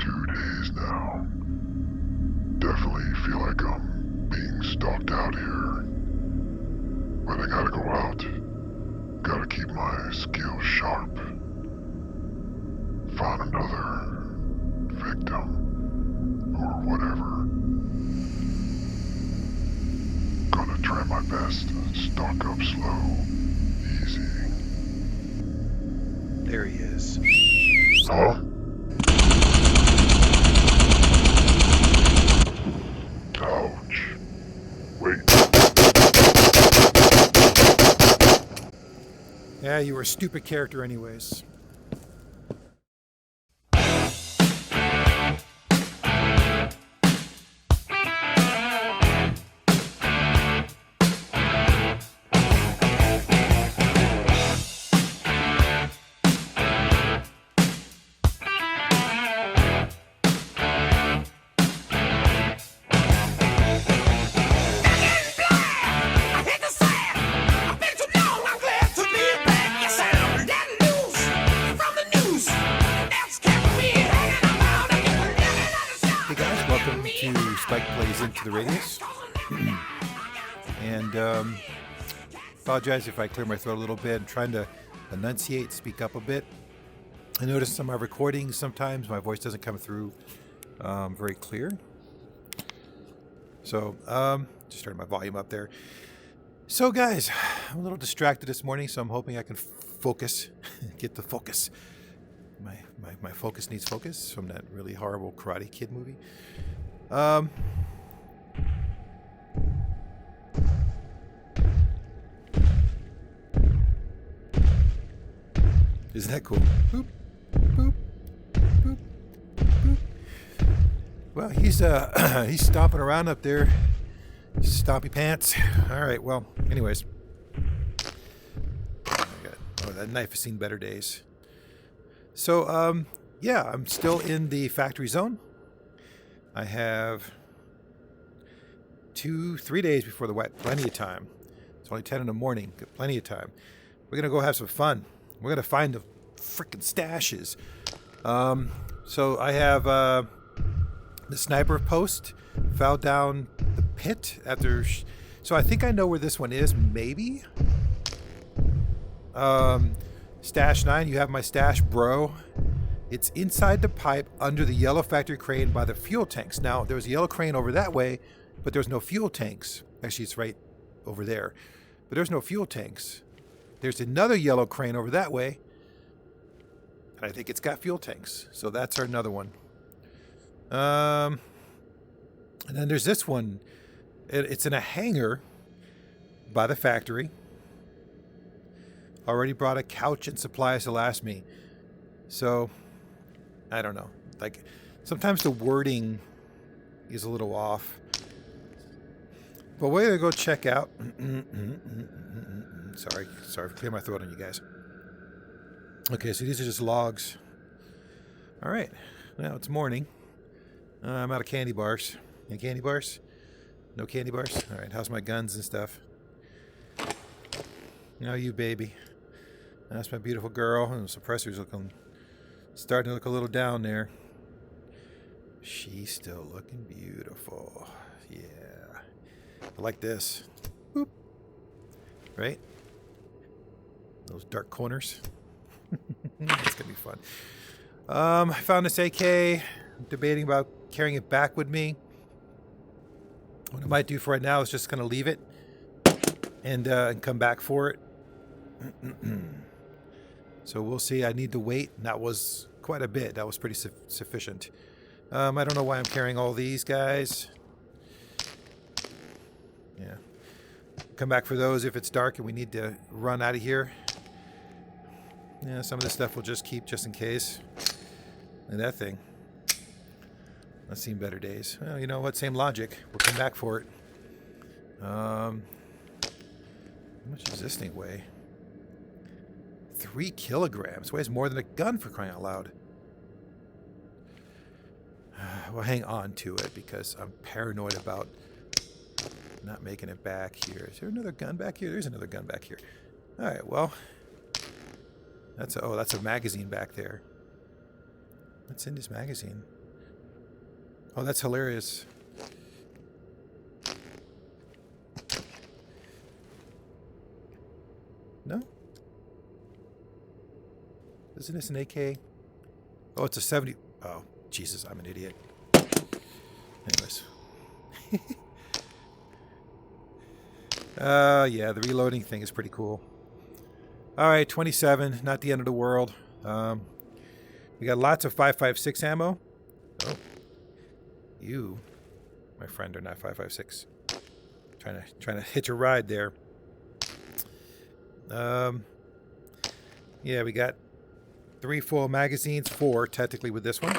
2 days now. Definitely feel like I'm being stalked out here. But I gotta go out. Gotta keep my skills sharp. Find another victim or whatever. Gonna try my best to stalk up slow, easy. There he is. Huh? Ouch. Wait. Yeah, you were a stupid character anyways. Into the radius. And apologize if I clear my throat a little bit. I'm trying to enunciate, speak up a bit. I notice on my recordings sometimes my voice doesn't come through very clear. So just turn my volume up there. So guys, I'm a little distracted this morning, so I'm hoping I can focus, get the focus. My focus needs focus from that really horrible Karate Kid movie. Isn't that cool? Boop, boop, boop, boop. Well, he's stomping around up there. Stompy Pants. All right. Well, anyways. Oh, that knife has seen better days. So, yeah, I'm still in the factory zone. I have 3 days before the wet. Plenty of time. It's only 10 in the morning. Got plenty of time. We're gonna go have some fun. We're gonna find the freaking stashes. So I have the sniper post fell down the pit after. So I think I know where this one is. Maybe. Stash 9. You have my stash, bro. It's inside the pipe under the yellow factory crane by the fuel tanks. Now there was a yellow crane over that way, but there's no fuel tanks. Actually, it's right over there, but there's no fuel tanks. There's another yellow crane over that way. I think it's got fuel tanks. So that's another one. And then there's this one. It's in a hangar by the factory. Already brought a couch and supplies to last me. So, I don't know. Like, sometimes the wording is a little off. But we're going to go check out. Sorry for clearing my throat on you guys. Okay, so these are just logs. All right. Now it's morning. I'm out of candy bars. Any candy bars? No candy bars? All right, how's my guns and stuff? Now you, baby. That's my beautiful girl. And the suppressor's starting to look a little down there. She's still looking beautiful. Yeah. I like this. Boop. Right? Those dark corners. It's gonna be fun. I found this AK. I'm debating about carrying it back with me. What I might do for right now is just gonna leave it and come back for it. So we'll see. I need to wait. And that was quite a bit. That was pretty sufficient. I don't know why I'm carrying all these guys. Yeah. Come back for those if it's dark and we need to run out of here. Yeah, some of this stuff we'll just keep just in case. And that thing. I've seen better days. Well, you know what? Same logic. We'll come back for it. How much does this thing weigh? 3 kilograms. Weighs more than a gun, for crying out loud. Well, hang on to it because I'm paranoid about not making it back here. Is there another gun back here? There's another gun back here. All right, well, that's a magazine back there. What's in this magazine? Oh, that's hilarious. No? Isn't this an AK? Oh, it's a 70. Oh, Jesus, I'm an idiot. Anyways. Yeah, the reloading thing is pretty cool. All right, 27, not the end of the world. We got lots of 5.56 ammo. Oh, you, my friend, are not 5.56. Trying to hitch a ride there. Yeah, we got 3 full magazines, 4 technically with this one.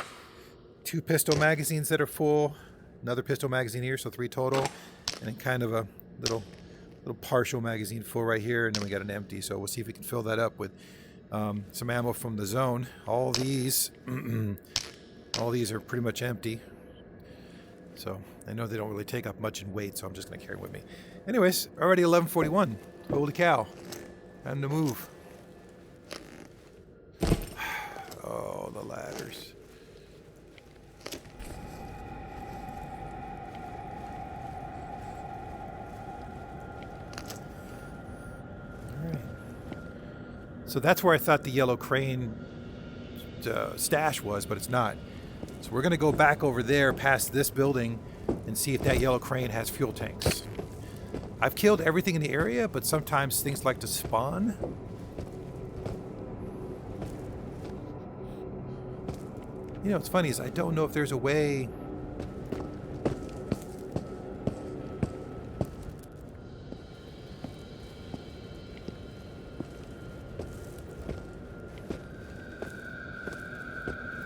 2 pistol magazines that are full. Another pistol magazine here, so 3 total. And then kind of a little partial magazine full right here, and then we got an empty. So we'll see if we can fill that up with some ammo from the zone. All these are pretty much empty. So I know they don't really take up much in weight, so I'm just going to carry them with me. Anyways, already 11:41. Holy cow. Time to move. Oh, the ladders. Alright. So that's where I thought the yellow crane stash was, but it's not. So we're going to go back over there past this building and see if that yellow crane has fuel tanks. I've killed everything in the area, but sometimes things like to spawn. You know, what's funny is I don't know if there's a way...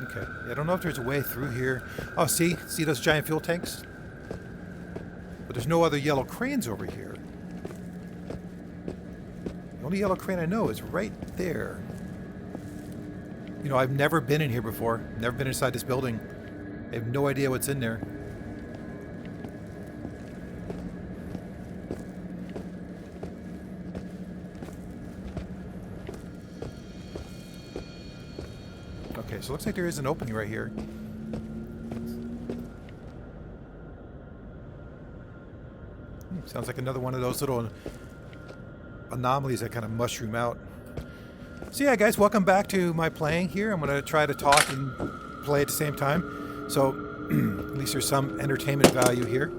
Okay, I don't know if there's a way through here. Oh, see those giant fuel tanks? But there's no other yellow cranes over here. The only yellow crane I know is right there. You know, I've never been in here before. Never been inside this building. I have no idea what's in there. Okay, so it looks like there is an opening right here. Sounds like another one of those little anomalies that kind of mushroom out. So yeah, guys, welcome back to my playing here. I'm going to try to talk and play at the same time. So at least there's some entertainment value here.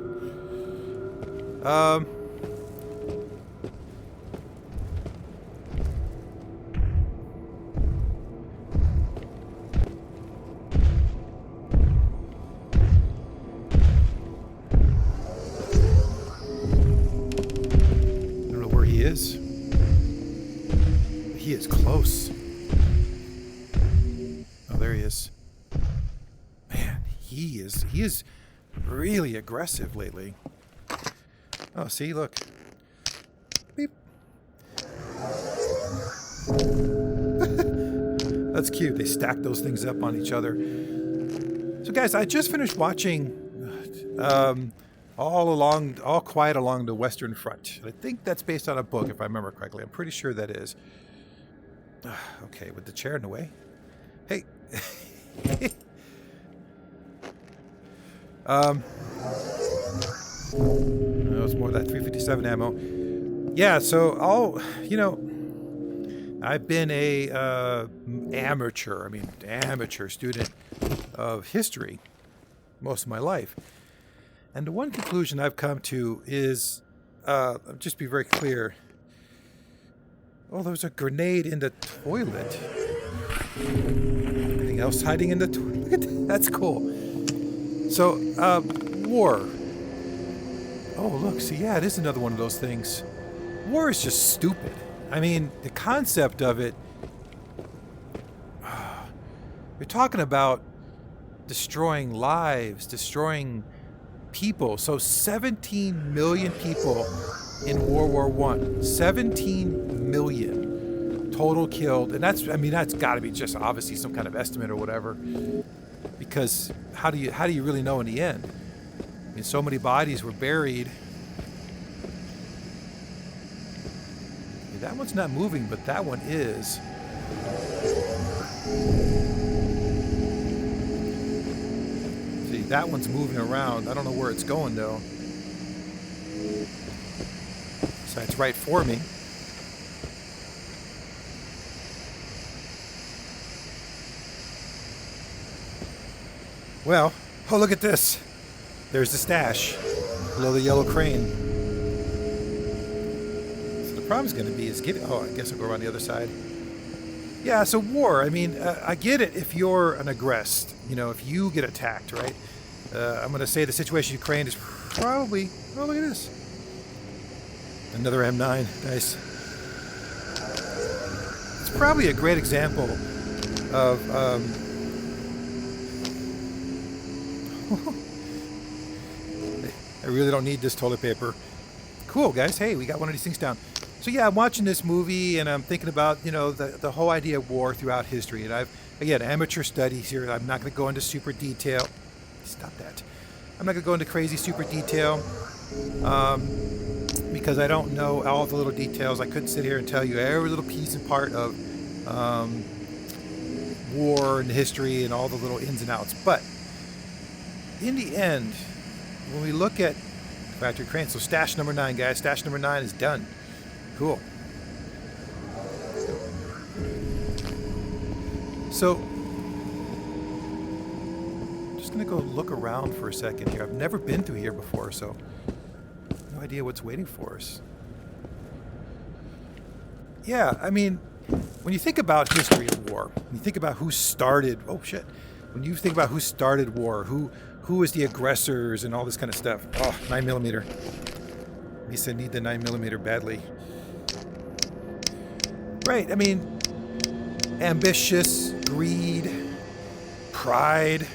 He is close. Oh, there he is. Man, he is really aggressive lately. Oh, see, look. Beep. That's cute. They stack those things up on each other. So, guys, I just finished watching All Quiet Along the Western Front. I think that's based on a book, if I remember correctly. I'm pretty sure that is. Okay, with the chair in the way. Hey. Oh, it's more of that 357 ammo. Yeah, so I've been a amateur student of history most of my life. And the one conclusion I've come to is, just be very clear. Oh, there's a grenade in the toilet. Anything else hiding in the toilet? That's cool. So, war. Oh, look, see, yeah, it is another one of those things. War is just stupid. I mean, the concept of it, you're talking about destroying lives, destroying people. So 17 million people in World War I. 17 million total killed. And that's got to be just obviously some kind of estimate or whatever. Because how do you really know in the end? I mean, so many bodies were buried. That one's not moving, but that one is. See, That one's moving around. I don't know where it's going, though. So it's right for me. Well, oh, look at this. There's the stash below the yellow crane. So the problem's going to be is getting... Oh, I guess I'll go around the other side. Yeah, so war. I mean, I get it if you're an aggressed. You know, if you get attacked, right? I'm going to say the situation in Ukraine is probably... Oh, look at this. Another M9. Nice. It's probably a great example of... I really don't need this toilet paper. Cool, guys. Hey, we got one of these things down. So yeah, I'm watching this movie and I'm thinking about, you know, the whole idea of war throughout history. And again, amateur studies here. I'm not going to go into super detail. Stop that. I'm not going to go into crazy super detail because I don't know all the little details. I couldn't sit here and tell you every little piece and part of war and history and all the little ins and outs. But in the end, when we look at factory cranes, so stash number 9, guys, stash number 9 is done. Cool. So, just gonna go look around for a second here. I've never been through here before, so no idea what's waiting for us. Yeah, I mean, when you think about history of war, when you think about who started, oh shit, when you think about who started war, who is the aggressors and all this kind of stuff. Oh, 9mm. Lisa need the 9mm badly. Right, I mean, ambitious, greed, pride.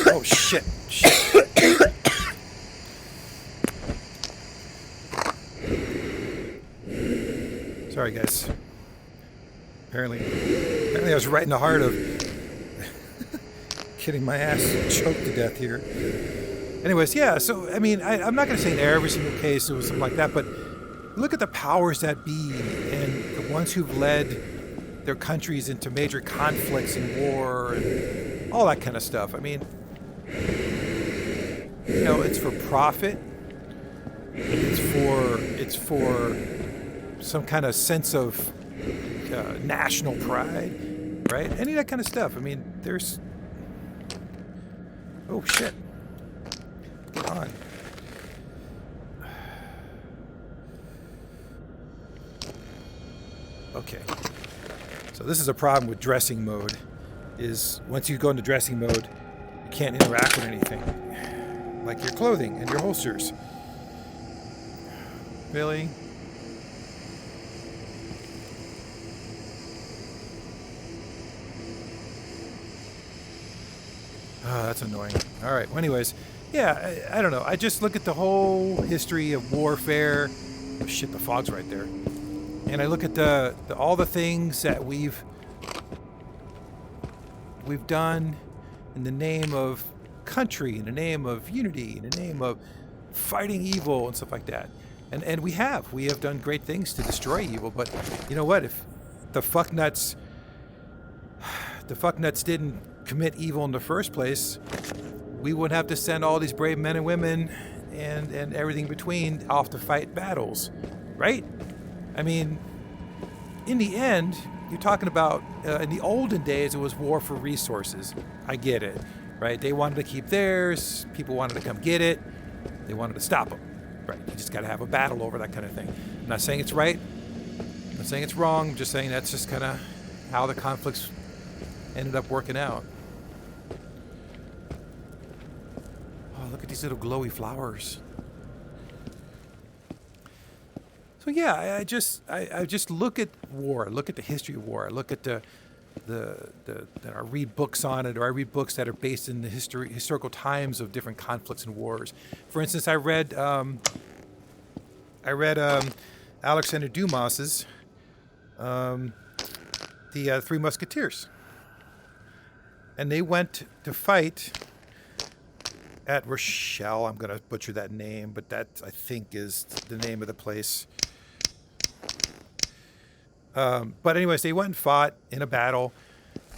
Oh shit. Sorry guys. Apparently I was right in the heart of getting my ass choked to death here. Anyways, yeah, so, I mean, I'm not going to say in every single case it was something like that, but look at the powers that be and the ones who've led their countries into major conflicts and war and all that kind of stuff. I mean, you know, it's for profit. It's for some kind of sense of national pride, right? Any of that kind of stuff. I mean, there's... Oh, shit. Get on. Okay. So this is a problem with dressing mode, is once you go into dressing mode, you can't interact with anything. Like your clothing and your holsters. Really? Oh, that's annoying. All right. Well, anyways, yeah, I don't know. I just look at the whole history of warfare. Oh, shit, the fog's right there. And I look at all the things that we've done in the name of country, in the name of unity, in the name of fighting evil and stuff like that. And we have done great things to destroy evil. But you know what? If the fucknuts didn't commit evil in the first place, we wouldn't have to send all these brave men and women and everything between off to fight battles, right? I mean, in the end, you're talking about, in the olden days, it was war for resources. I get it, right? They wanted to keep theirs. People wanted to come get it. They wanted to stop them, right? You just got to have a battle over that kind of thing. I'm not saying it's right. I'm not saying it's wrong. I'm just saying that's just kind of how the conflicts ended up working out. Oh, look at these little glowy flowers. So yeah, I just look at war. I look at the history of war. I look at I read books on it, or I read books that are based in the historical times of different conflicts and wars. For instance, I read Alexander Dumas's the Three Musketeers, and they went to fight at Rochelle. I'm going to butcher that name, but that, I think, is the name of the place. But anyways, they went and fought in a battle,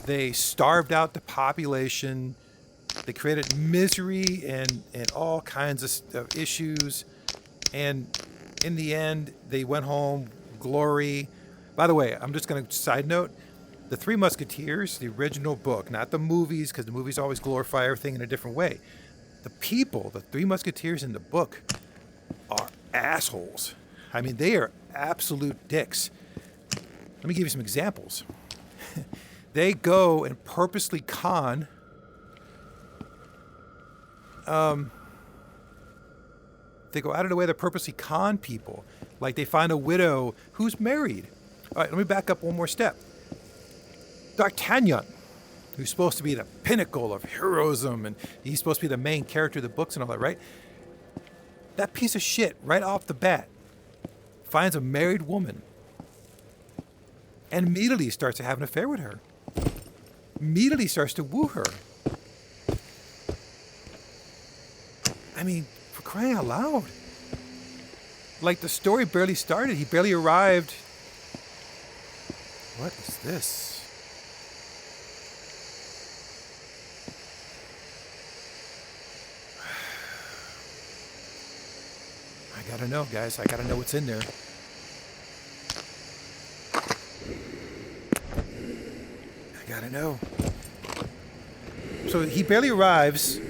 They starved out the population. They created misery and all kinds of issues. And in the end, they went home, glory. By the way, I'm just going to side note, The Three Musketeers, the original book, not the movies, because the movies always glorify everything in a different way. The people, the Three Musketeers in the book, are assholes. I mean, they are absolute dicks. Let me give you some examples. They go and purposely con they go out of the way to purposely con people. Like they find a widow who's married. All right, let me back up one more step. D'Artagnan, who's supposed to be the pinnacle of heroism, and he's supposed to be the main character of the books and all that, right? That piece of shit, right off the bat, finds a married woman and immediately starts to have an affair with her. Immediately starts to woo her. I mean, for crying out loud. Like, the story barely started. He barely arrived. What is this? I gotta know, guys. I gotta know what's in there. I gotta know. So he barely arrives,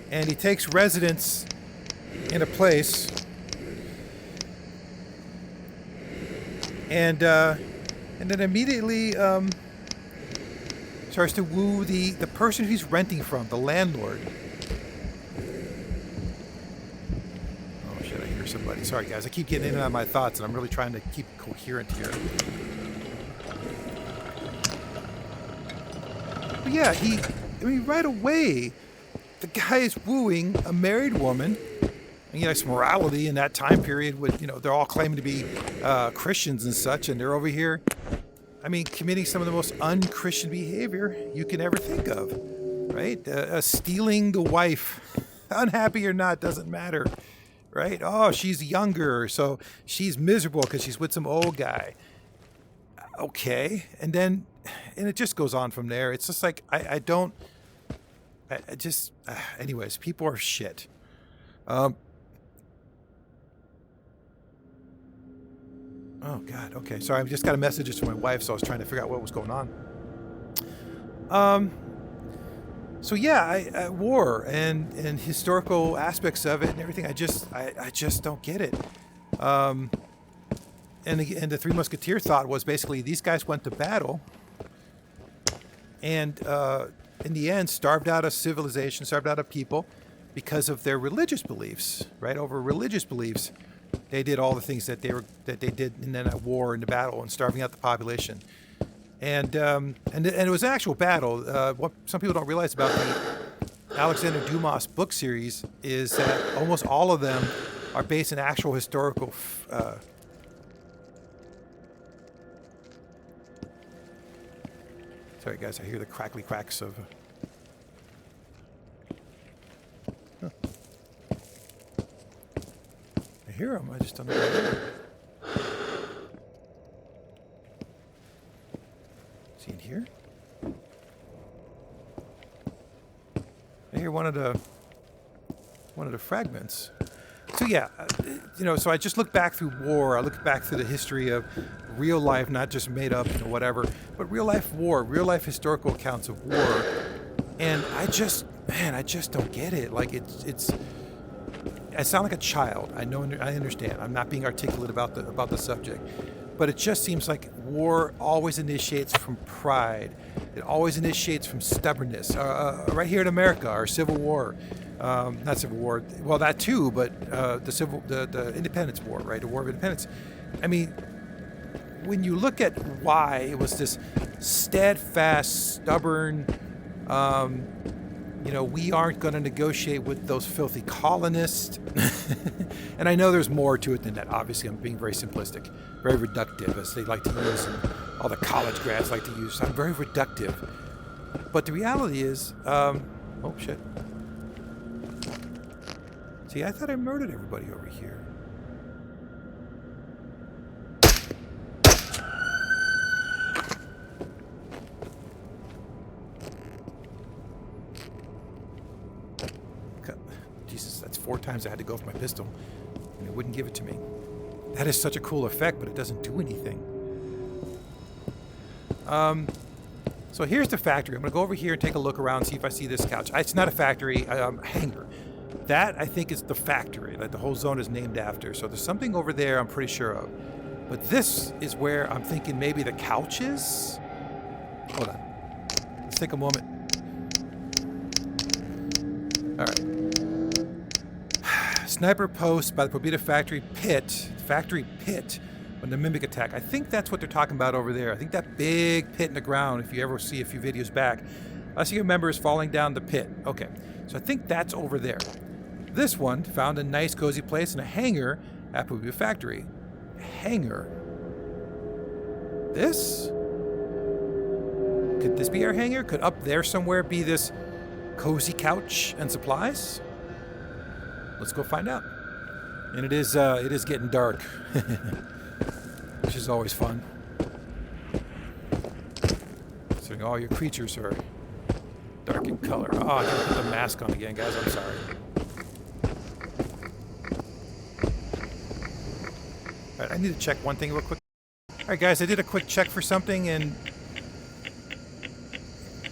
and he takes residence in a place, and then immediately starts to woo the person he's renting from, the landlord. Oh shit! I hear somebody. Sorry, guys. I keep getting in and out of my thoughts, and I'm really trying to keep coherent here. But yeah, right away, the guy is wooing a married woman. And, it's morality in that time period with, they're all claiming to be Christians and such, and they're over here, committing some of the most un-Christian behavior you can ever think of, right? Stealing the wife, unhappy or not, doesn't matter, right? Oh, she's younger, so she's miserable because she's with some old guy. Okay, and it just goes on from there. It's just like, anyways, people are shit. Oh, God. Okay. Sorry. I just got a message from my wife, so I was trying to figure out what was going on. So, yeah, war and historical aspects of it and everything, I just don't get it. And the Three Musketeer thought was basically these guys went to battle and, in the end, starved out a civilization, starved out a people because of their religious beliefs, right? Over religious beliefs. They did all the things that they did in that war and the battle and starving out the population, and it was an actual battle. What some people don't realize about the Alexander Dumas book series is that almost all of them are based in actual historical. Sorry, guys, I hear the crackly cracks of. I hear them. I just don't know what they are. Is he in here? I hear one of the fragments. So yeah, so I just look back through war. I look back through the history of real life, not just made up, whatever, but real life war, real life historical accounts of war. And I just don't get it. Like I sound like a child. I know. I understand. I'm not being articulate about the subject, but it just seems like war always initiates from pride. It always initiates from stubbornness. Right here in America, our Civil War, not Civil War. Well, that too, but the Independence War, right? The War of Independence. When you look at why it was this steadfast, stubborn. We aren't going to negotiate with those filthy colonists. And I know there's more to it than that. Obviously, I'm being very simplistic, very reductive, as they like to use, and all the college grads like to use. I'm very reductive. But the reality is, oh, shit. See, I thought I murdered everybody over here. 4 times I had to go for my pistol, and it wouldn't give it to me. That is such a cool effect, but it doesn't do anything. So here's the factory. I'm going to go over here and take a look around, see if I see this couch. It's not a factory, hangar. That, I think, is the factory that the whole zone is named after. So there's something over there I'm pretty sure of. But this is where I'm thinking maybe the couch is? Hold on. Let's take a moment. All right. Sniper post by the Probita factory pit. When the mimic attack. I think that's what they're talking about over there. I think that big pit in the ground, if you ever see a few videos back, last you remember is falling down the pit. Okay, so I think that's over there. This one found a nice cozy place in a hangar at Probita factory. Hangar. This? Could this be our hangar? Could up there somewhere be this cozy couch and supplies? Let's go find out. And it is getting dark. Which is always fun. So all your creatures are dark in color. Oh, I gotta put the mask on again, guys. I'm sorry. Alright, I need to check one thing real quick. Alright, guys, I did a quick check for something, and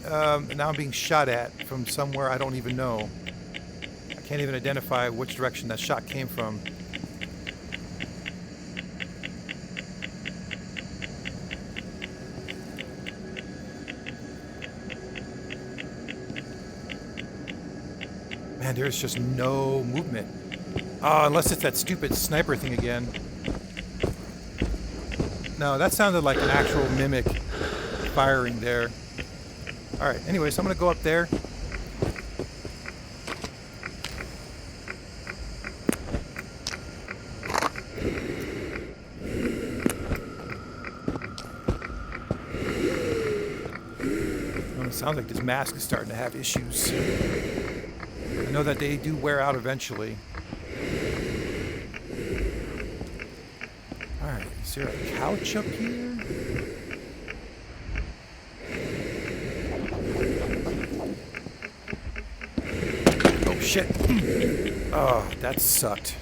now I'm being shot at from somewhere I don't even know. I can't even identify which direction that shot came from. Man, there's just no movement. Oh, unless it's that stupid sniper thing again. No, that sounded like an actual mimic firing there. Alright, anyways, I'm going to go up there. Oh, it sounds like this mask is starting to have issues. I know that they do wear out eventually. Alright, is there a couch up here? Oh shit! Oh, that sucked.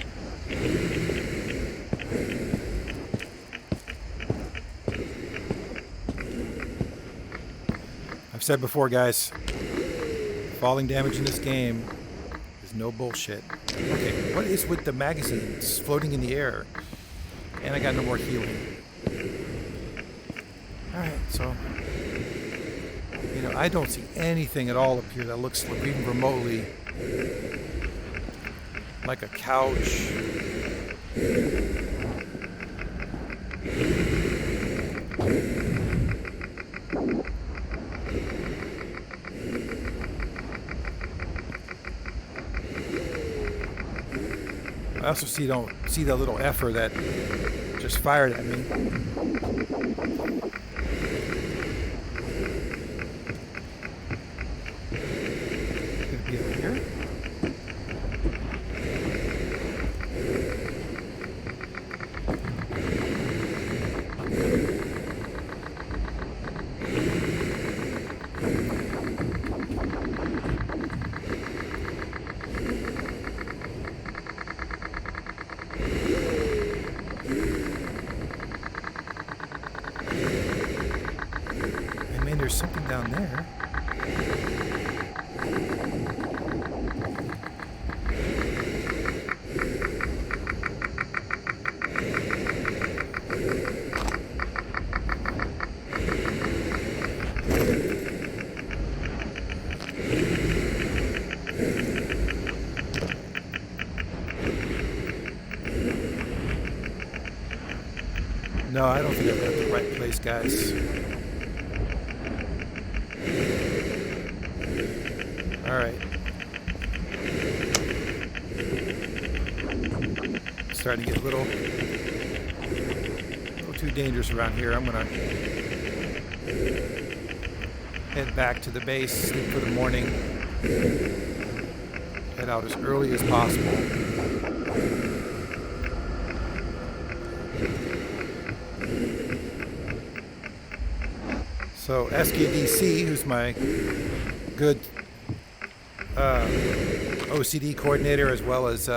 I've said before, guys, falling damage in this game is no bullshit. Okay, what is with the magazines floating in the air? And I got no more healing. Alright, so... You know, I don't see anything at all up here that looks like even remotely like a couch. I also don't see the little effer that just fired at me. Could it be over here? There's something down there. No, I don't think I've got the right place, guys. Alright. Starting to get a little too dangerous around here. I'm gonna head back to the base, sleep for the morning, head out as early as possible. So SKDC, who's my good OCD coordinator as well as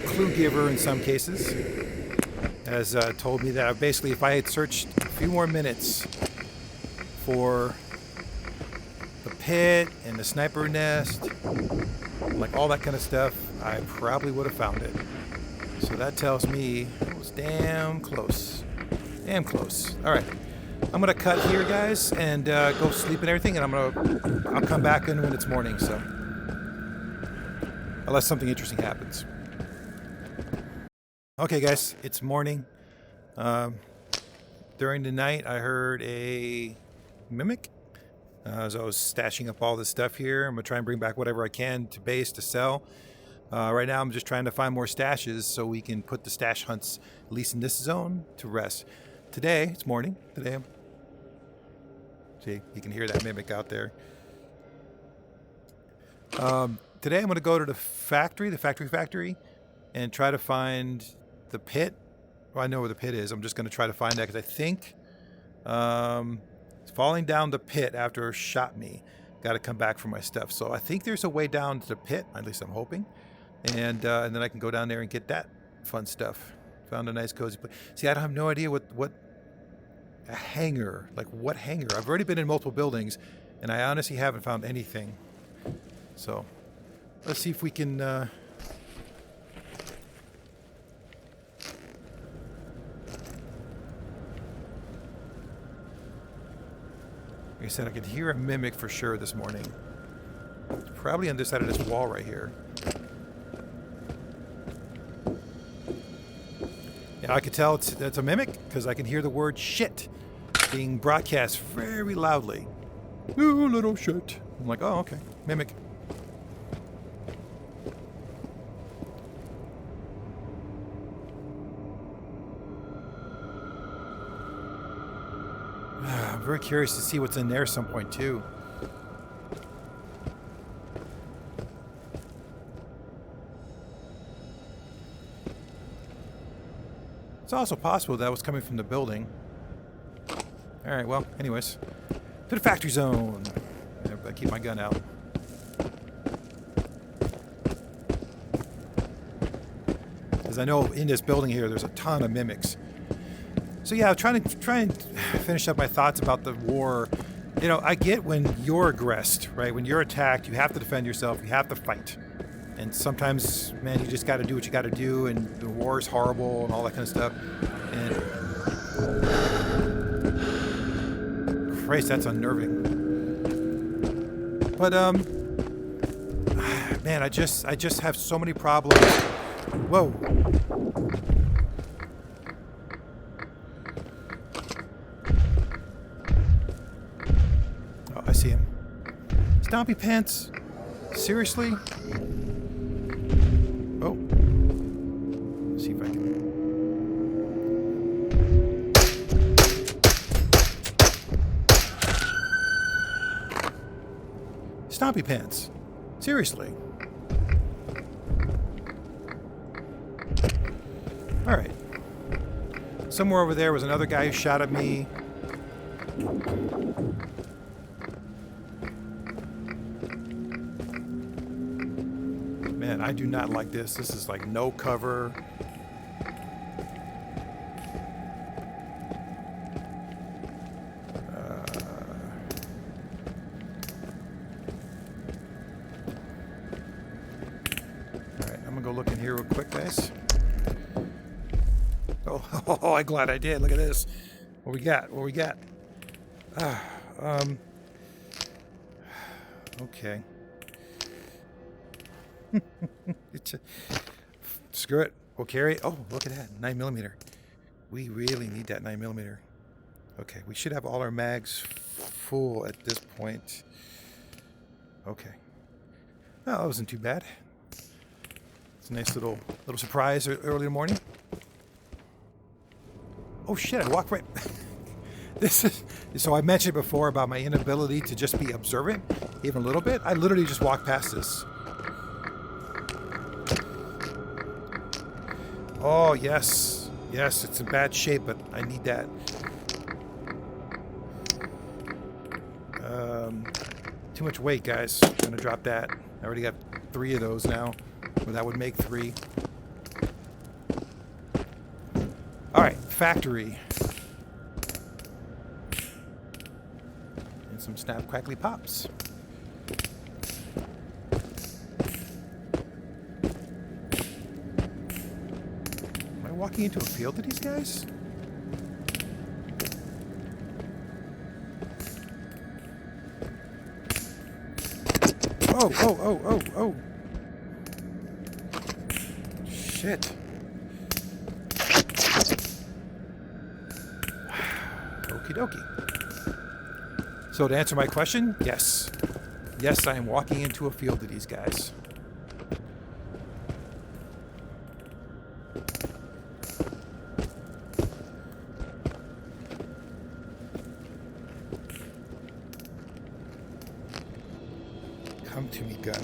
clue giver in some cases, has told me that basically if I had searched a few more minutes for the pit and the sniper nest, like all that kind of stuff, I probably would have found it. So that tells me it was damn close. Damn close. All right. I'm going to cut here, guys, and go sleep and everything, and I'll come back in when it's morning, so. Unless something interesting happens. Okay, guys, it's morning. During the night, I heard a mimic. As I was stashing up all this stuff here, I'm going to try and bring back whatever I can to base to sell. Right now, I'm just trying to find more stashes so we can put the stash hunts, at least in this zone, to rest. Today, it's morning. Today, see, you can hear that mimic out there. Today, I'm going to go to the factory, and try to find the pit. Well, I know where the pit is. I'm just going to try to find that because I think it's falling down the pit after it shot me. Got to come back for my stuff. So I think there's a way down to the pit. At least I'm hoping. And then I can go down there and get that fun stuff. Found a nice cozy place. See, I have no idea what a hangar, like what hangar. I've already been in multiple buildings, and I honestly haven't found anything. So let's see if we can. Like I said, I could hear a mimic for sure this morning. It's probably on this side of this wall right here. Yeah, I could tell it's a mimic because I can hear the word shit being broadcast very loudly. Ooh, little shit. I'm like, oh, okay. Mimic. I'm very curious to see what's in there at some point, too. It's also possible that was coming from the building. Alright, well, anyways. To the factory zone. I keep my gun out. Because I know in this building here, there's a ton of mimics. So yeah, try and finish up my thoughts about the war. You know, I get when you're aggressed, right? When you're attacked, you have to defend yourself. You have to fight. And sometimes, man, you just got to do what you got to do. And the war is horrible and all that kind of stuff. And Christ, that's unnerving. But man, I just have so many problems. Whoa. I see him. Stompy Pants. Seriously? Oh. Let's see if I can. Stompy Pants. Seriously. Alright. Somewhere over there was another guy who shot at me. Man, I do not like this. This is like no cover. Alright, I'm gonna go look in here real quick, guys. Oh, I'm glad I did. Look at this. What we got? What we got? Okay. Screw it. We'll carry it. Oh, look at that. 9mm. We really need that 9mm. Okay, we should have all our mags full at this point. Okay. Oh, that wasn't too bad. It's a nice little surprise early in the morning. Oh shit, I walked right. This is so I mentioned before about my inability to just be observant, even a little bit. I literally just walked past this. Oh, yes. Yes, it's in bad shape, but I need that. Too much weight, guys. I'm gonna drop that. I already got 3 of those now. Well, that would make 3. Alright, factory. And some snap crackly pops. Am I walking into a field of these guys? Oh. Shit. Okie dokie. So to answer my question, yes. Yes, I am walking into a field of these guys. Come to me, gun.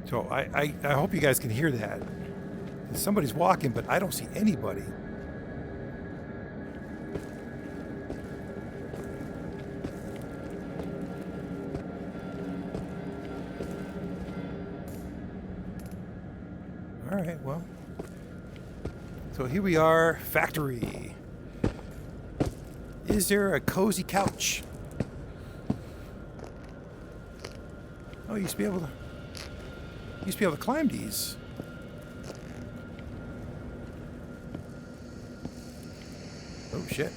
So I hope you guys can hear that. Somebody's walking, but I don't see anybody. All right, well. So here we are, factory. Is there a cozy couch? Oh, you used to be able to climb these. Oh shit.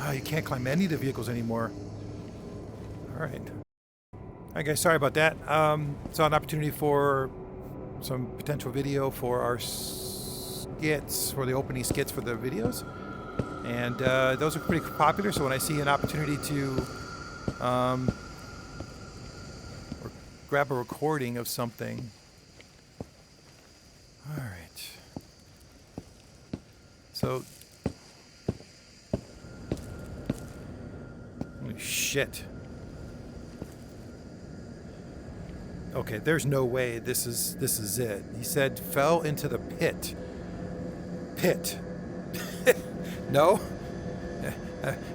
Oh, you can't climb any of the vehicles anymore. Alright. Alright guys, sorry about that. Saw an opportunity for some potential video for our skits, for the opening skits for the videos. And those are pretty popular, so when I see an opportunity to grab a recording of something. Alright. So. Holy shit. Okay, there's no way this is it. He said fell into the pit. Pit. No?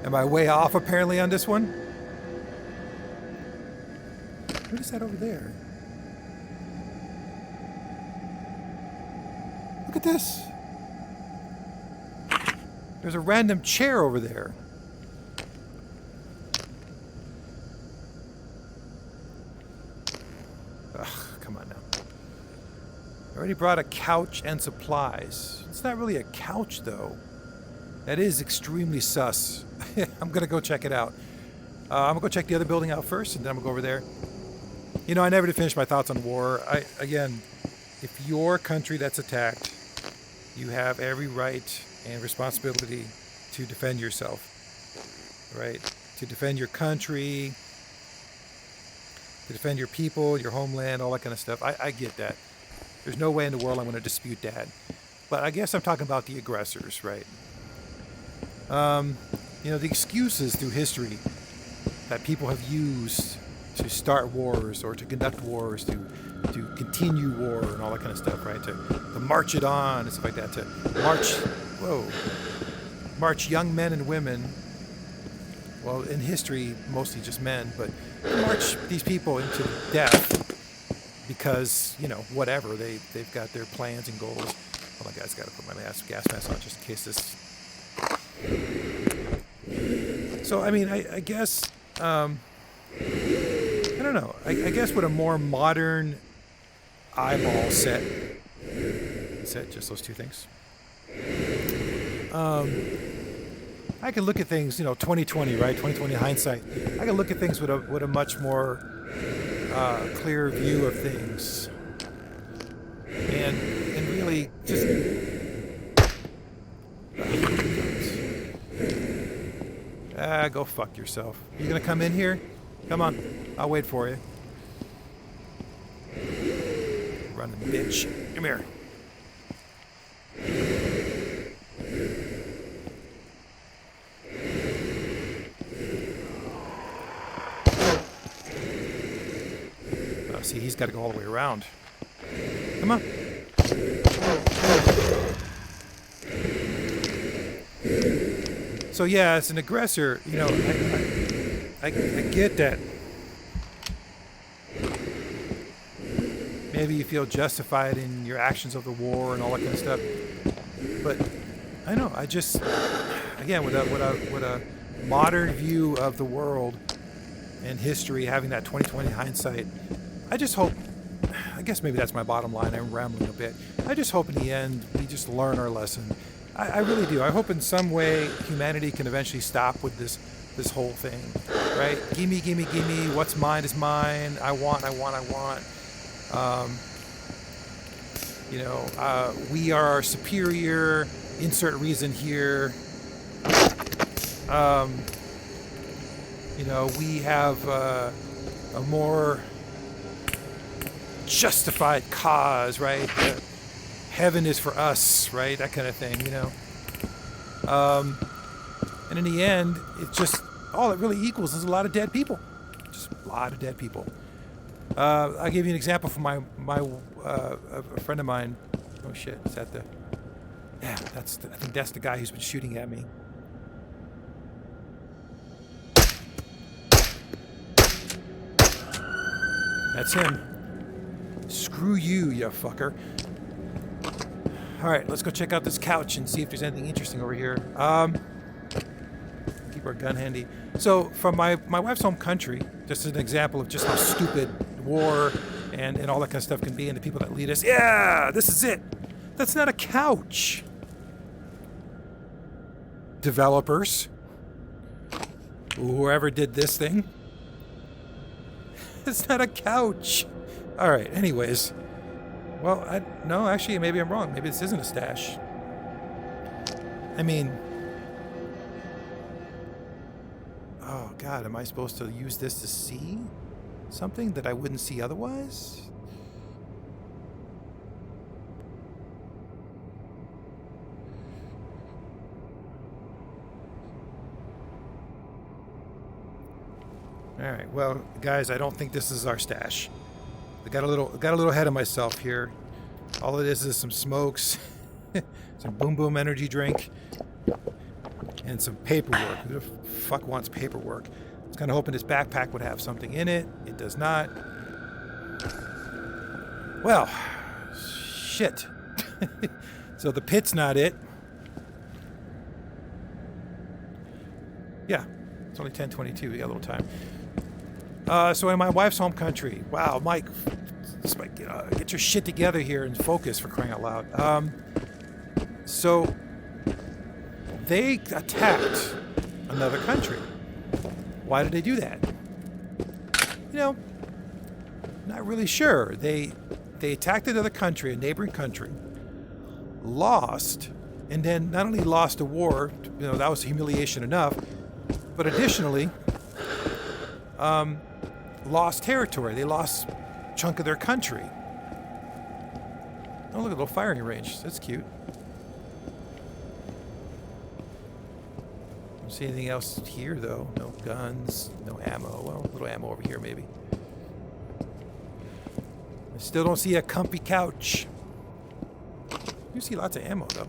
Am I way off apparently on this one? What is that over there? Look at this. There's a random chair over there. Ugh, come on now. I already brought a couch and supplies. It's not really a couch though. That is extremely sus. I'm gonna go check it out. I'm gonna go check the other building out first, and then I'm gonna go over there. You know, I never did finish my thoughts on war. Again, if your country that's attacked, you have every right and responsibility to defend yourself, right? To defend your country, to defend your people, your homeland, all that kind of stuff. I get that. There's no way in the world I'm gonna dispute that. But I guess I'm talking about the aggressors, right? You know, the excuses through history that people have used to start wars or to conduct wars, to continue war and all that kind of stuff, right? To march it on and stuff like that, to march young men and women, well, in history, mostly just men, but march these people into death because, you know, whatever, they've got their plans and goals. Hold on, guys, gotta put my gas mask on just in case this. So, I mean, I guess, I don't know. I guess with a more modern eyeball set, just those two things. I can look at things, you know, 2020, right? 2020 hindsight. I can look at things with a much more clear view of things, and really just go fuck yourself. You gonna come in here? Come on, I'll wait for you. Running bitch, come here. See, he's got to go all the way around. Come on. So yeah, as an aggressor, you know, I get that. Maybe you feel justified in your actions of the war and all that kind of stuff. But I know, I just, again, with a modern view of the world and history, having that 20/20 hindsight, I just hope, I guess maybe that's my bottom line, I'm rambling a bit. I just hope in the end we just learn our lesson. I really do. I hope in some way humanity can eventually stop with this whole thing, right? Gimme, gimme, gimme, what's mine is mine, I want. We are superior, insert reason here. We have a more justified cause, right? Heaven is for us, right? That kind of thing, you know. And in the end, it's just all it really equals is a lot of dead people. Just a lot of dead people. I'll give you an example from a friend of mine. Oh shit! Is that the? Yeah, I think that's the guy who's been shooting at me. That's him. Screw you, you fucker. Alright, let's go check out this couch and see if there's anything interesting over here. Keep our gun handy. So, from my wife's home country, just an example of just how stupid war and all that kind of stuff can be, and the people that lead us. Yeah, this is it. That's not a couch. Developers. Whoever did this thing. It's not a couch. Alright, anyways. Well, no, actually, maybe I'm wrong. Maybe this isn't a stash. I mean... Oh, God, am I supposed to use this to see something that I wouldn't see otherwise? Alright, well, guys, I don't think this is our stash. I got a little ahead of myself here. All it is some smokes, some Boom Boom energy drink, and some paperwork. Who the fuck wants paperwork? I was kind of hoping this backpack would have something in it. It does not. Well, shit. So the pit's not it. Yeah, it's only 10:22. We got a little time. So in my wife's home country, wow, Mike, get your shit together here and focus, for crying out loud. So they attacked another country. Why did they do that? You know, not really sure. They attacked another country, a neighboring country, lost, and then not only lost a war, you know, that was humiliation enough, but additionally, lost territory. They lost a chunk of their country. Oh, look at a little firing range. That's cute. Don't see anything else here, though. No guns, no ammo. Well, a little ammo over here, maybe. I still don't see a comfy couch. You see lots of ammo, though.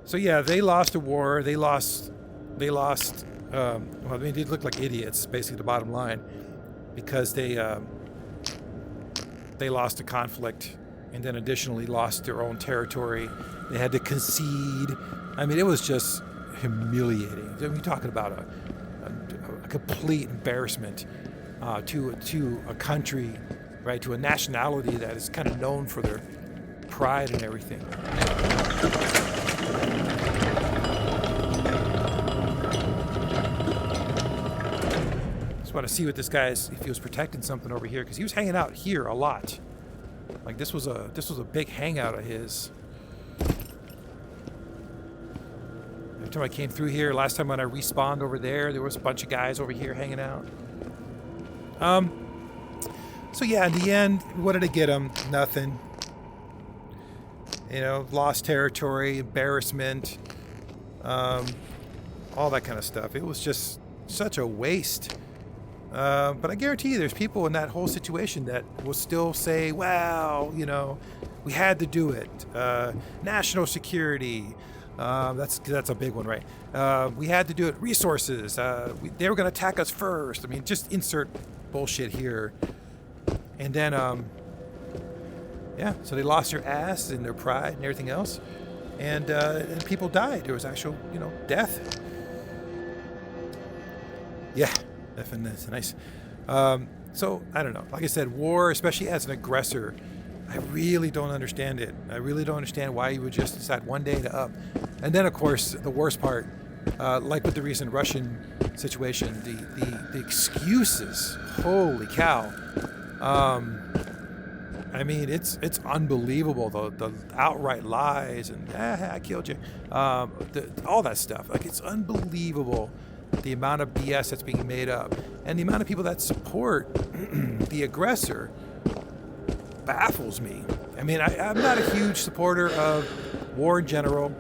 So yeah, they lost a war. They lost. Well, I mean, they look like idiots. Basically, the bottom line, because they lost a conflict, and then additionally lost their own territory. They had to concede. I mean, it was just humiliating. I mean, you're talking about a complete embarrassment to a country, right? To a nationality that is kind of known for their pride and everything. Just want to see what this guy's, if he was protecting something over here, because he was hanging out here a lot. Like this was a big hangout of his. Every time I came through here, last time when I respawned over there was a bunch of guys over here hanging out. So yeah, in the end, what did it get him? Nothing. You know, lost territory, embarrassment, all that kind of stuff. It was just such a waste. But I guarantee you there's people in that whole situation that will still say, wow, you know, we had to do it. National security. That's a big one, right? We had to do it. Resources. They were going to attack us first. I mean, just insert bullshit here. And then, yeah, so they lost their ass and their pride and everything else. And people died. There was actual, you know, death. Yeah. That's nice. So, I don't know. Like I said, war, especially as an aggressor, I really don't understand it. I really don't understand why you would just decide one day to up. And then, of course, the worst part, like with the recent Russian situation, the excuses. Holy cow. I mean, it's unbelievable, the outright lies and, I killed you. All that stuff. Like, it's unbelievable. The amount of BS that's being made up and the amount of people that support the aggressor baffles me. I mean, I'm not a huge supporter of war in general.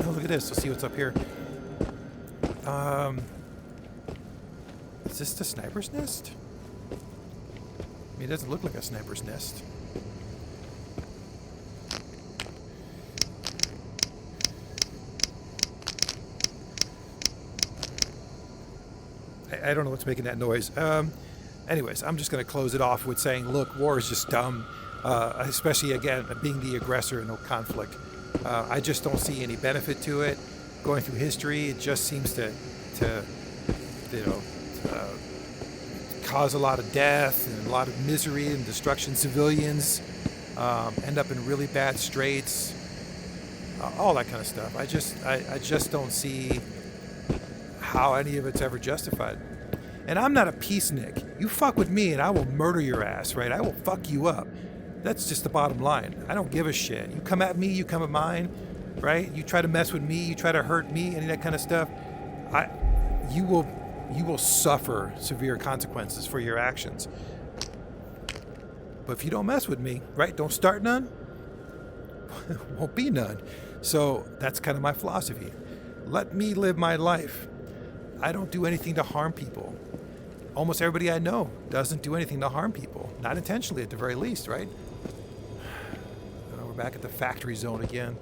Oh, look at this. Let's see what's up here. Is this the sniper's nest? I mean, it doesn't look like a sniper's nest. I don't know what's making that noise. Anyways, I'm just going to close it off with saying, look, war is just dumb, especially, again, being the aggressor in a conflict. I just don't see any benefit to it. Going through history, it just seems to you know, cause a lot of death and a lot of misery and destruction. Civilians end up in really bad straits, all that kind of stuff. I just don't see how any of it's ever justified. And I'm not a peacenik. You fuck with me and I will murder your ass, right? I will fuck you up. That's just the bottom line. I don't give a shit. You come at me, you come at mine, right? You try to mess with me, you try to hurt me, any of that kind of stuff. You will suffer severe consequences for your actions. But if you don't mess with me, right? Don't start none, won't be none. So that's kind of my philosophy. Let me live my life. I don't do anything to harm people. Almost everybody I know doesn't do anything to harm people. Not intentionally, at the very least, right? We're back at the factory zone again.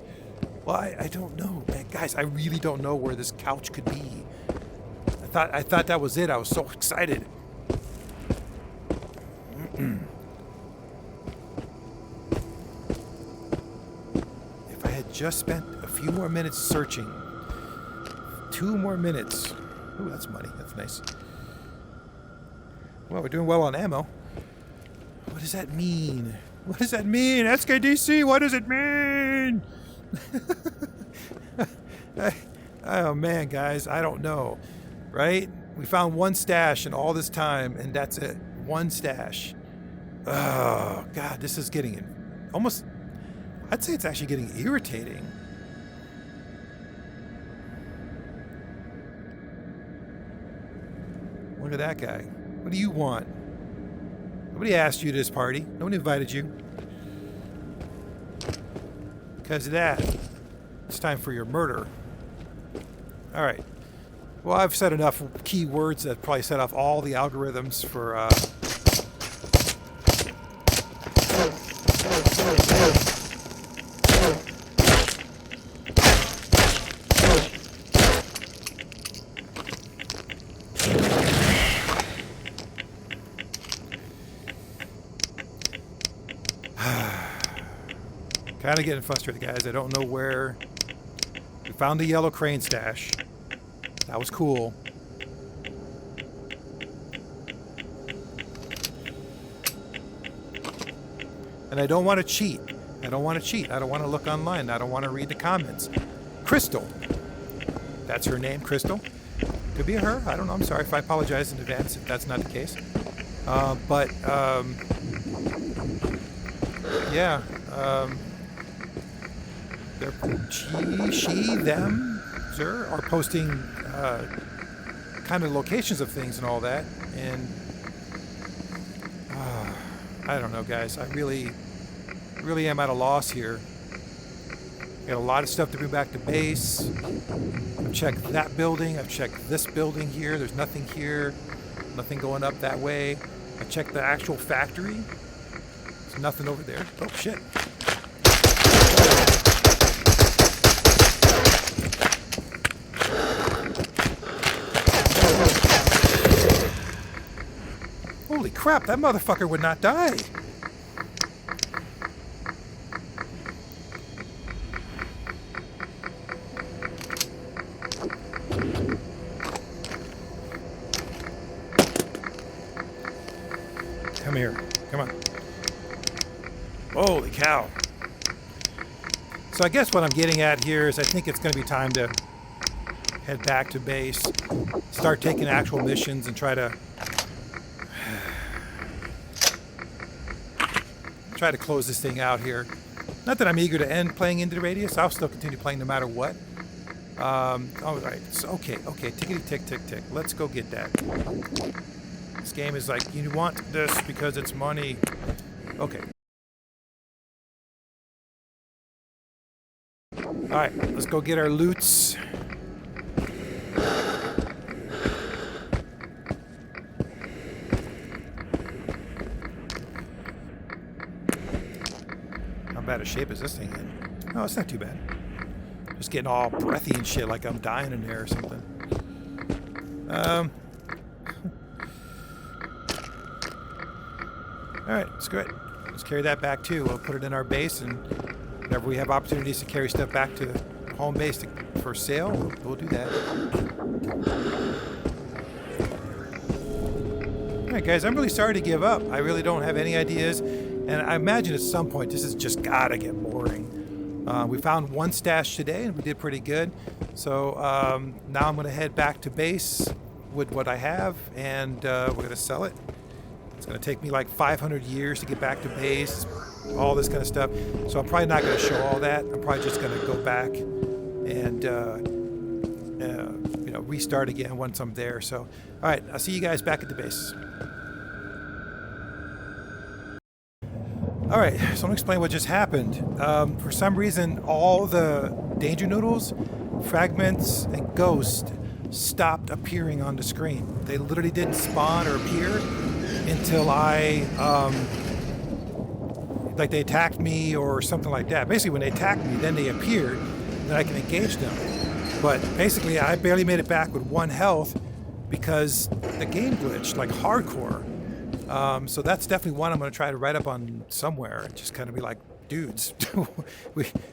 Well, I don't know. Man, guys, I really don't know where this couch could be. I thought that was it. I was so excited. If I had just spent a few more minutes searching, 2 more minutes. Ooh, that's money. That's nice. Well, we're doing well on ammo. What does that mean? What does that mean? SKDC, what does it mean? Oh, man, guys, I don't know. Right? We found one stash in all this time, and that's it. One stash. Oh, God, this is getting almost... I'd say it's actually getting irritating. Look at that guy. What do you want? Nobody asked you to this party. Nobody invited you. Because of that, it's time for your murder. All right. Well, I've said enough key words that probably set off all the algorithms for... Kind of getting frustrated, guys. I don't know where... We found the yellow crane stash. That was cool. And I don't want to cheat. I don't want to look online. I don't want to read the comments. Crystal. That's her name, Crystal. Could be a her. I don't know. I'm sorry if I apologize in advance if that's not the case. Yeah. She, them, sir, are posting kind of locations of things and all that. And I don't know, guys. I really am at a loss here. Got a lot of stuff to bring back to base. I've checked that building. I've checked this building here. There's nothing here. Nothing going up that way. I checked the actual factory. There's nothing over there. Oh, shit. Holy crap, that motherfucker would not die. Come here. Come on. Holy cow. So I guess what I'm getting at here is I think it's going to be time to head back to base, start taking actual missions and try to close this thing out here. Not that I'm eager to end playing Into the Radius. I'll still continue playing no matter what. All right. So, okay. Tickety tick, tick, tick. Let's go get that. This game is like, you want this because it's money. Okay. Alright, let's go get our loots. How bad a shape is this thing in? No, it's not too bad. Just getting all breathy and shit like I'm dying in there or something. Alright, screw it. Let's carry that back too. We'll put it in our base, and whenever we have opportunities to carry stuff back to home base for sale, we'll do that. Alright guys, I'm really sorry to give up. I really don't have any ideas, and I imagine at some point this has just gotta get boring. We found one stash today and we did pretty good. So now I'm gonna head back to base with what I have, and we're gonna sell it. It's going to take me like 500 years to get back to base, all this kind of stuff. So I'm probably not going to show all that. I'm probably just going to go back and restart again once I'm there. So, all right, I'll see you guys back at the base. All right, so I'm going to explain what just happened. For some reason, all the danger noodles, fragments, and ghosts stopped appearing on the screen. They literally didn't spawn or appear until like they attacked me or something like that. Basically, when they attacked me, then they appeared, and then I can engage them. But basically, I barely made it back with 1 health because the game glitched, like hardcore. So that's definitely one I'm going to try to write up on somewhere and just kind of be like, dudes,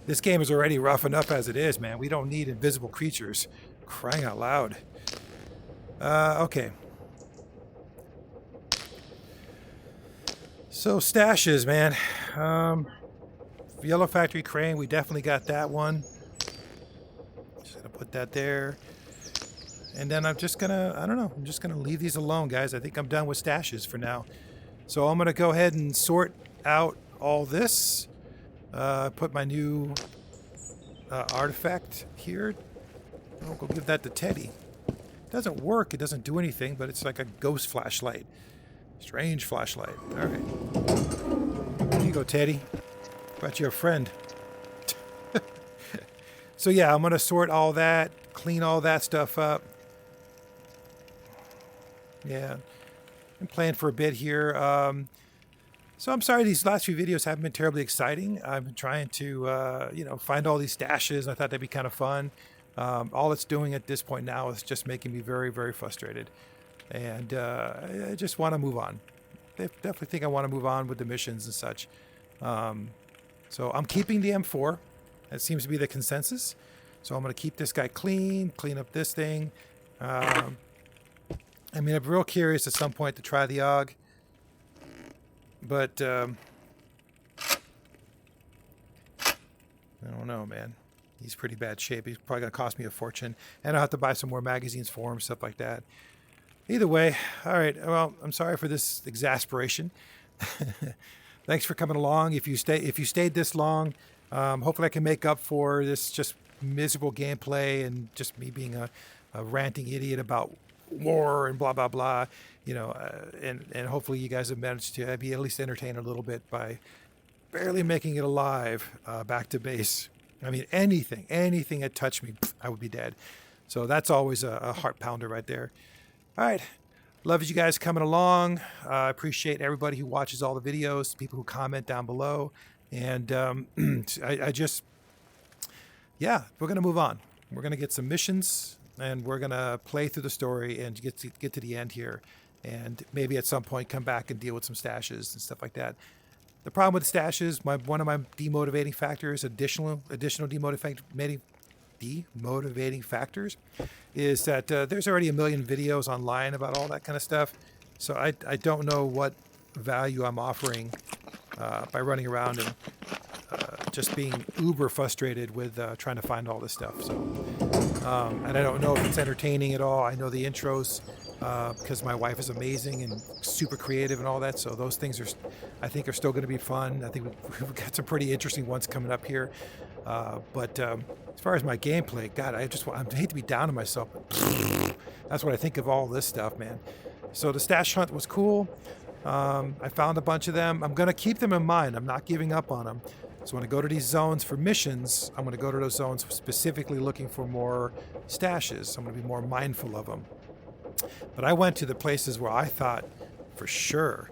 this game is already rough enough as it is, man. We don't need invisible creatures. Crying out loud. Okay. So stashes, man. Yellow Factory Crane, we definitely got that one. Just gonna put that there. And then I'm just gonna, I don't know, I'm just gonna leave these alone, guys. I think I'm done with stashes for now. So I'm gonna go ahead and sort out all this. Put my new artifact here. I'll go give that to Teddy. It doesn't work, it doesn't do anything, but it's like a ghost flashlight. Strange flashlight. All right. There you go, Teddy. Brought you a friend. So yeah, I'm going to sort all that, clean all that stuff up. Yeah. I'm playing for a bit here. So I'm sorry these last few videos haven't been terribly exciting. I've been trying to, find all these stashes. I thought that'd be kind of fun. All it's doing at this point now is just making me very, very frustrated. And I just want to move on. I definitely think I want to move on with the missions and such. So I'm keeping the M4. That seems to be the consensus. So I'm going to keep this guy clean up this thing. I'm real curious at some point to try the AUG. But I don't know, man. He's pretty bad shape. He's probably going to cost me a fortune. And I'll have to buy some more magazines for him, stuff like that. Either way, all right. Well, I'm sorry for this exasperation. Thanks for coming along. If you stayed this long, hopefully I can make up for this just miserable gameplay and just me being a ranting idiot about war and blah blah blah. You know, and hopefully you guys have managed to be at least entertained a little bit by barely making it alive back to base. I mean, anything that touched me, I would be dead. So that's always a heart pounder right there. All right. Love you guys coming along. I appreciate everybody who watches all the videos, people who comment down below. And we're going to move on. We're going to get some missions, and we're going to play through the story and get to the end here. And maybe at some point come back and deal with some stashes and stuff like that. The problem with the stashes, one of my demotivating factors, additional demotivating factors, is that there's already a million videos online about all that kind of stuff. So I don't know what value I'm offering by running around and just being uber frustrated with trying to find all this stuff. So and I don't know if it's entertaining at all. I know the intros because my wife is amazing and super creative and all that. So those things I think are still going to be fun. I think we've got some pretty interesting ones coming up here. But as far as my gameplay, God, I hate to be down on myself, but that's what I think of all this stuff, man. So the stash hunt was cool. I found a bunch of them. I'm going to keep them in mind. I'm not giving up on them. So when I go to these zones for missions, I'm going to go to those zones specifically looking for more stashes. I'm going to be more mindful of them. But I went to the places where I thought for sure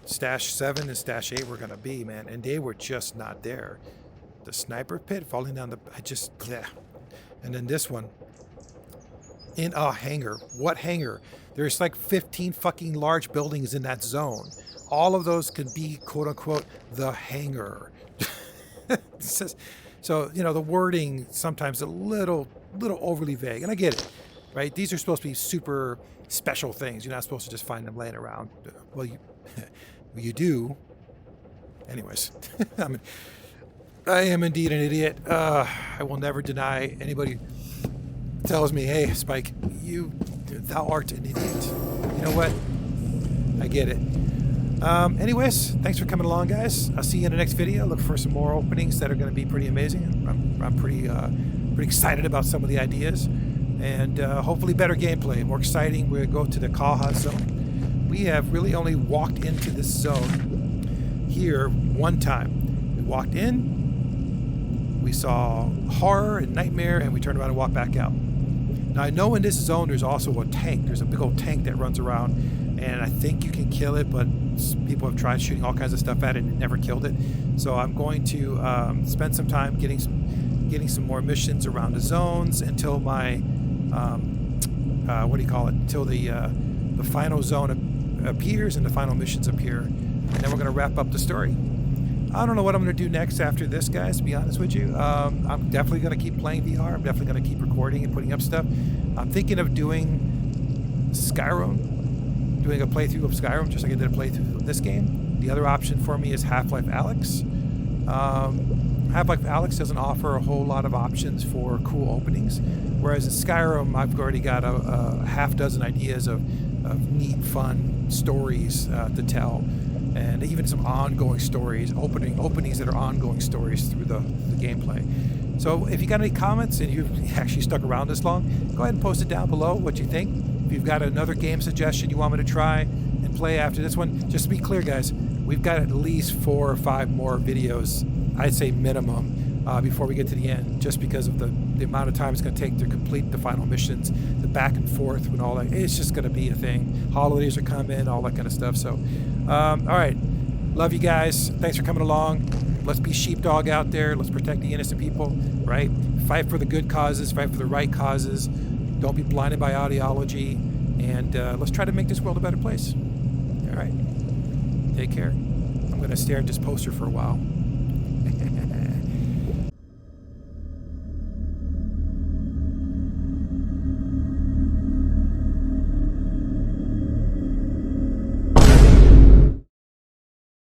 Stash 7 and Stash 8 were going to be, man, and they were just not there. The sniper pit falling down and then this one in a hangar. What hangar? There's like 15 fucking large buildings in that zone. All of those could be quote unquote the hangar. So, you know, the wording sometimes a little overly vague, and I get it, right? These are supposed to be super special things. You're not supposed to just find them laying around. Well, you do. Anyways, I am indeed an idiot. I will never deny anybody tells me, hey, Spike, thou art an idiot. You know what? I get it. Anyways, thanks for coming along, guys. I'll see you in the next video. Look for some more openings that are going to be pretty amazing. I'm pretty excited about some of the ideas, and hopefully better gameplay, more exciting. We're going to go to the Kaha zone. We have really only walked into this zone here one time. We walked in, we saw horror and nightmare, and we turned around and walked back out. Now I know in this zone there's also a tank. There's a big old tank that runs around, and I think you can kill it, but people have tried shooting all kinds of stuff at it and never killed it. So I'm going to spend some time getting some more missions around the zones until my until the final zone appears and the final missions appear, and then we're going to wrap up the story. I don't know what I'm going to do next after this, guys, to be honest with you. I'm definitely going to keep playing VR. I'm definitely going to keep recording and putting up stuff. I'm thinking of doing Skyrim, doing a playthrough of Skyrim, just like I did a playthrough of this game. The other option for me is Half-Life Alyx. Half-Life Alyx doesn't offer a whole lot of options for cool openings, whereas in Skyrim, I've already got a half dozen ideas of neat, fun stories to tell. And even some ongoing stories, openings that are ongoing stories through the gameplay. So if you got any comments and you've actually stuck around this long, go ahead and post it down below what you think. If you've got another game suggestion you want me to try and play after this one, just to be clear, guys, we've got at least 4 or 5 more videos, I'd say minimum, before we get to the end, just because of the amount of time it's going to take to complete the final missions, the back and forth and all that. It's just going to be a thing. Holidays are coming, all that kind of stuff. So, all right. Love you guys. Thanks for coming along. Let's be sheepdog out there. Let's protect the innocent people, right? Fight for the good causes. Fight for the right causes. Don't be blinded by ideology. And let's try to make this world a better place. All right. Take care. I'm going to stare at this poster for a while.